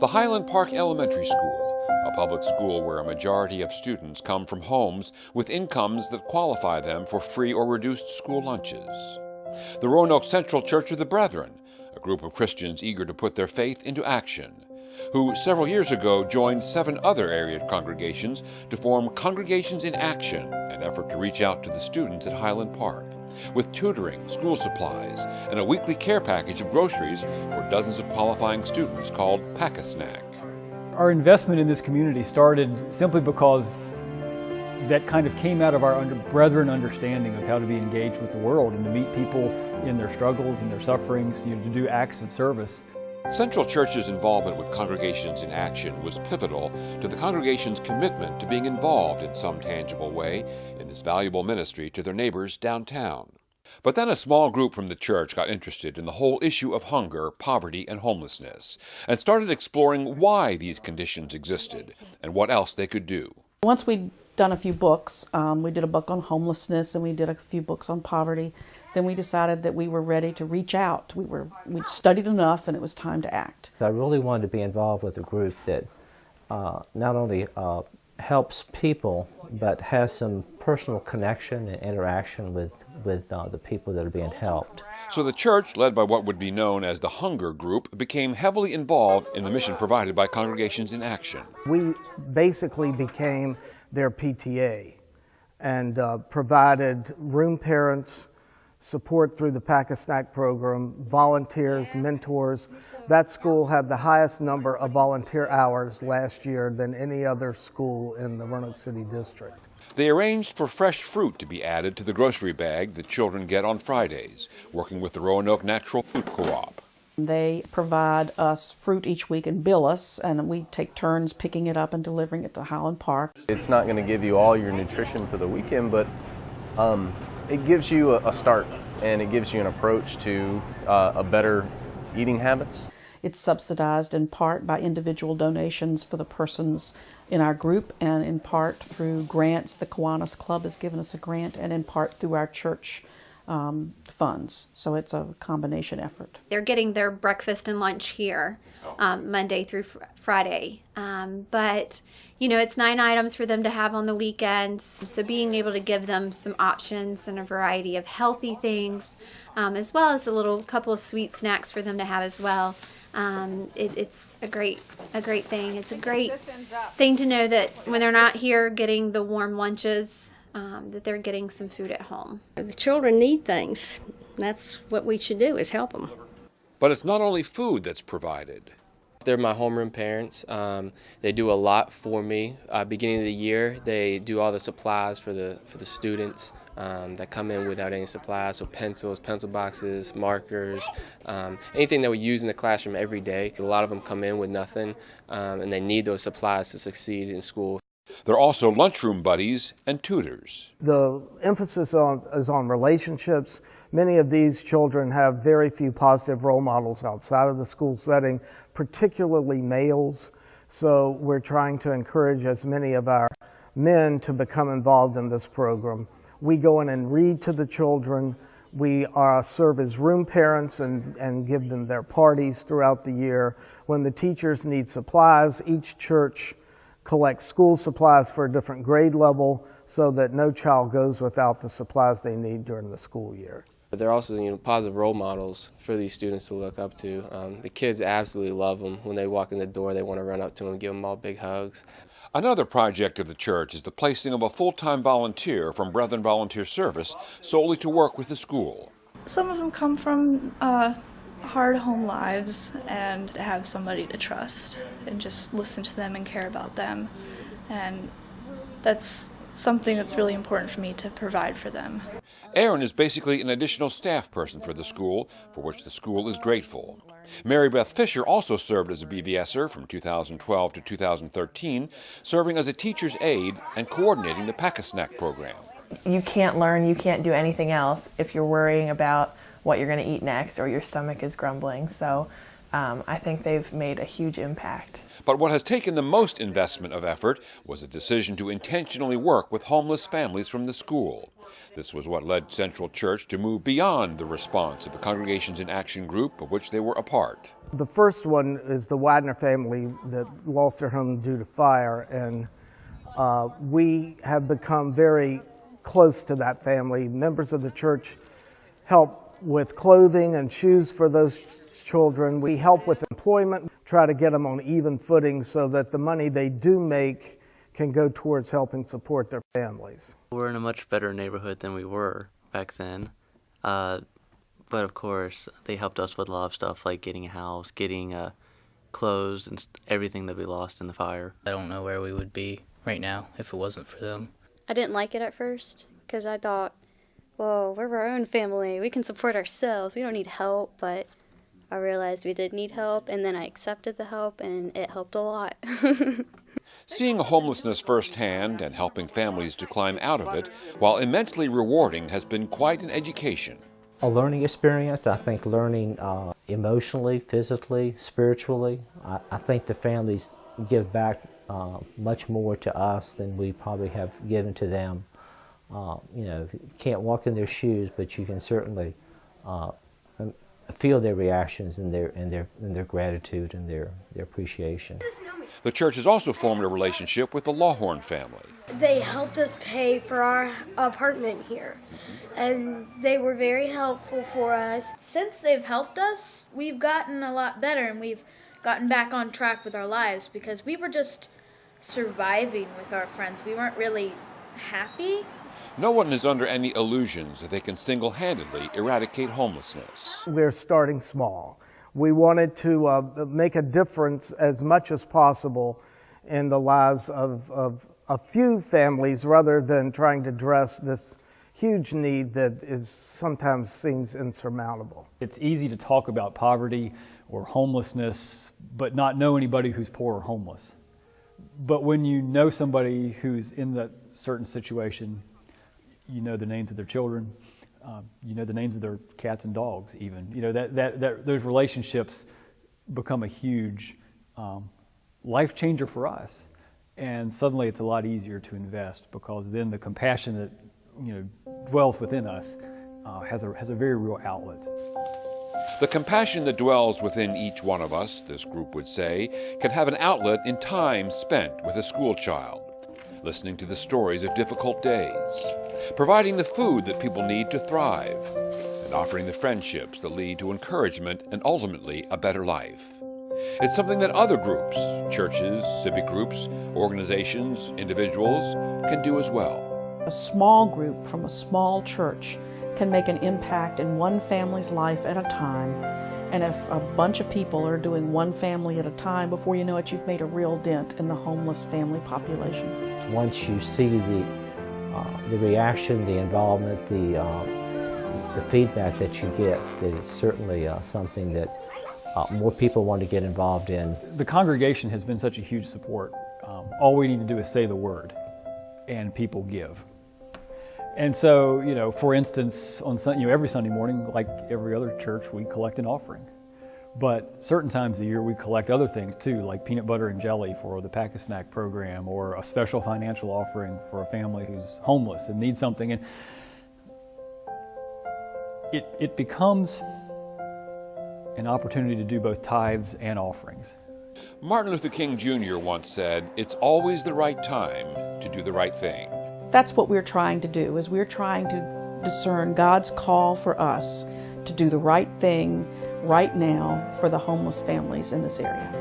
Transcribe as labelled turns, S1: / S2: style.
S1: The Highland Park Elementary School, a public school where a majority of students come from homes with incomes that qualify them for free or reduced school lunches. The Roanoke Central Church of the Brethren, a group of Christians eager to put their faith into action, who several years ago joined 7 other area congregations to form Congregations in Action, an effort to reach out to the students at Highland Park, with tutoring, school supplies, and a weekly care package of groceries for dozens of qualifying students called Pack-a-Snack.
S2: Our investment in this community started simply because that kind of came out of our brethren understanding of how to be engaged with the world and to meet people in their struggles and their sufferings, to do acts of service.
S1: Central Church's involvement with Congregations in Action was pivotal to the congregation's commitment to being involved in some tangible way in this valuable ministry to their neighbors downtown. But then a small group from the church got interested in the whole issue of hunger, poverty, and homelessness, and started exploring why these conditions existed and what else they could do.
S3: Once we'd done a few books, we did a book on homelessness and we did a few books on poverty, then we decided that we were ready to reach out. We'd studied enough and it was time to act.
S4: I really wanted to be involved with a group that not only helps people, but has some personal connection and interaction with the people that are being helped.
S1: So the church, led by what would be known as the Hunger Group, became heavily involved in the mission provided by Congregations in Action.
S5: We basically became their PTA and provided room parents, support through the Pack-a-Snack program, volunteers, mentors. That school had the highest number of volunteer hours last year than any other school in the Roanoke City District.
S1: They arranged for fresh fruit to be added to the grocery bag that children get on Fridays, working with the Roanoke Natural Food Co-op.
S3: They provide us fruit each week and bill us, and we take turns picking it up and delivering it to Highland Park.
S6: It's not going to give you all your nutrition for the weekend, but it gives you a start, and it gives you an approach to a better eating habits.
S3: It's subsidized in part by individual donations for the persons in our group, and in part through grants. The Kiwanis Club has given us a grant, and in part through our church funds. So it's a combination effort.
S7: They're getting their breakfast and lunch here Monday through Friday. But, it's 9 items for them to have on the weekends. So being able to give them some options and a variety of healthy things, as well as a couple of sweet snacks for them to have as well. It's a great thing. It's a great thing to know that when they're not here getting the warm lunches, that they're getting some food at home.
S8: The children need things. That's what we should do, is help them.
S1: But it's not only food that's provided.
S9: They're my homeroom parents. They do a lot for me. Beginning of the year, they do all the supplies for the students that come in without any supplies, so pencils, pencil boxes, markers, anything that we use in the classroom every day. A lot of them come in with nothing, and they need those supplies to succeed in school.
S1: There are also lunchroom buddies and tutors.
S5: The emphasis is on relationships. Many of these children have very few positive role models outside of the school setting, particularly males. So we're trying to encourage as many of our men to become involved in this program. We go in and read to the children. We serve as room parents and give them their parties throughout the year. When the teachers need supplies, each church collects school supplies for a different grade level so that no child goes without the supplies they need during the school year.
S9: They're also, positive role models for these students to look up to. The kids absolutely love them. When they walk in the door, they want to run up to them and give them all big hugs.
S1: Another project of the church is the placing of a full-time volunteer from Brethren Volunteer Service solely to work with the school.
S10: Some of them come from hard home lives, and to have somebody to trust and just listen to them and care about them. And that's something that's really important for me to provide for them.
S1: Erin is basically an additional staff person for the school, for which the school is grateful. Mary Beth Fisher also served as a BVSer from 2012 to 2013, serving as a teacher's aide and coordinating the Pack-a-Snack program.
S11: You can't learn, you can't do anything else if you're worrying about what you're going to eat next or your stomach is grumbling. So I think they've made a huge impact.
S1: But what has taken the most investment of effort was a decision to intentionally work with homeless families from the school. This was what led Central Church to move beyond the response of the Congregations in Action group of which they were a part.
S5: The first one is the Widener family that lost their home due to fire, and we have become very close to that family. Members of the church help with clothing and shoes for those children. We help with employment, try to get them on even footing so that the money they do make can go towards helping support their families.
S12: We're in a much better neighborhood than we were back then. But of course, they helped us with a lot of stuff like getting a house, getting clothes, and everything that we lost in the fire.
S13: I don't know where we would be right now if it wasn't for them.
S14: I didn't like it at first because I thought, well, we're our own family. We can support ourselves. We don't need help. But I realized we did need help, and then I accepted the help, and it helped a lot.
S1: Seeing homelessness firsthand and helping families to climb out of it, while immensely rewarding, has been quite an education.
S4: A learning experience, I think learning emotionally, physically, spiritually. I think the families give back much more to us than we probably have given to them. You know, you can't walk in their shoes, but you can certainly feel their reactions and their gratitude and their appreciation.
S1: The church has also formed a relationship with the Lawhorn family.
S15: They helped us pay for our apartment here, and they were very helpful for us.
S16: Since they've helped us, we've gotten a lot better, and we've gotten back on track with our lives because we were just surviving with our friends. We weren't really happy.
S1: No one is under any illusions that they can single-handedly eradicate homelessness.
S5: We're starting small. We wanted to make a difference as much as possible in the lives of a few families rather than trying to address this huge need that sometimes seems insurmountable.
S2: It's easy to talk about poverty or homelessness, but not know anybody who's poor or homeless. But when you know somebody who's in that certain situation, you know the names of their children, you know the names of their cats and dogs even. You know, those relationships become a huge life changer for us. And suddenly it's a lot easier to invest because then the compassion that, you know, dwells within us has a very real outlet.
S1: The compassion that dwells within each one of us, this group would say, can have an outlet in time spent with a school child, listening to the stories of difficult days, providing the food that people need to thrive, and offering the friendships that lead to encouragement and ultimately a better life. It's something that other groups, churches, civic groups, organizations, individuals, can do as well.
S3: A small group from a small church can make an impact in one family's life at a time. And if a bunch of people are doing one family at a time, before you know it, you've made a real dent in the homeless family population.
S4: Once you see the reaction, the involvement, the feedback that you get, that it's certainly something that more people want to get involved in.
S2: The congregation has been such a huge support. All we need to do is say the word, and people give. And so, you know, for instance, on every Sunday morning, like every other church, we collect an offering. But certain times of the year, we collect other things too, like peanut butter and jelly for the Pack-a-Snack program, or a special financial offering for a family who's homeless and needs something. And it becomes an opportunity to do both tithes and offerings.
S1: Martin Luther King Jr. once said, "It's always the right time to do the right thing."
S3: That's what we're trying to do, is we're trying to discern God's call for us to do the right thing right now for the homeless families in this area.